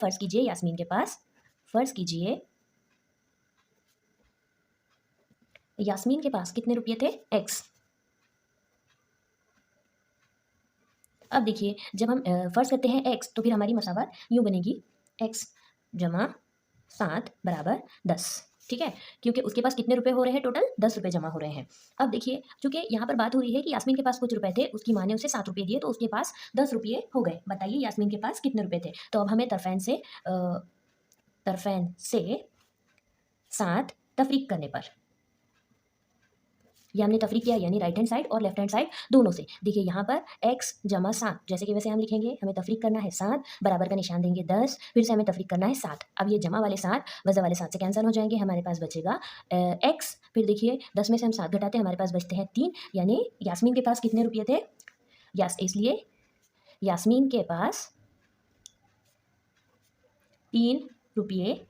फ़र्ज़ कीजिए यास्मीन के पास, फ़र्ज़ कीजिए यास्मीन के पास कितने रुपये थे? एक्स। अब देखिए जब हम फ़र्ज़ करते हैं एक्स तो फिर हमारी मसावत यूँ बनेगी एक्स जमा 7 बराबर 10, ठीक है? क्योंकि उसके पास कितने रुपए हो रहे हैं टोटल? 10 रुपए जमा हो रहे हैं। अब देखिए चूँकि यहाँ पर बात हो रही है कि यास्मीन के पास कुछ रुपए थे, उसकी माँ ने उसे 7 रुपए दिए तो उसके पास 10 रुपये हो गए। बताइए यास्मीन के पास कितने रुपए थे? तो अब हमें तरफ़ैन से 7 तफ़रीक करने पर ये हमने तफ़रीक किया यानी राइट हैंड साइड और लेफ्ट हैंड साइड दोनों से। देखिए यहाँ पर x जमा 7 जैसे कि वैसे हम लिखेंगे, हमें तफ़रीक करना है 7, बराबर का निशान देंगे 10, फिर से हमें तफ़रीक करना है 7। अब ये जमा वाले 7 वज़ा वाले 7 से कैंसल हो जाएँगे, हमारे पास बचेगा x, फिर देखिए 10 में से हम 7 घटाते हैं, हमारे पास बचते हैं 3, यानी यास्मीन के पास कितने रुपये थे? इसलिए यास्मीन के पास 3 रुपये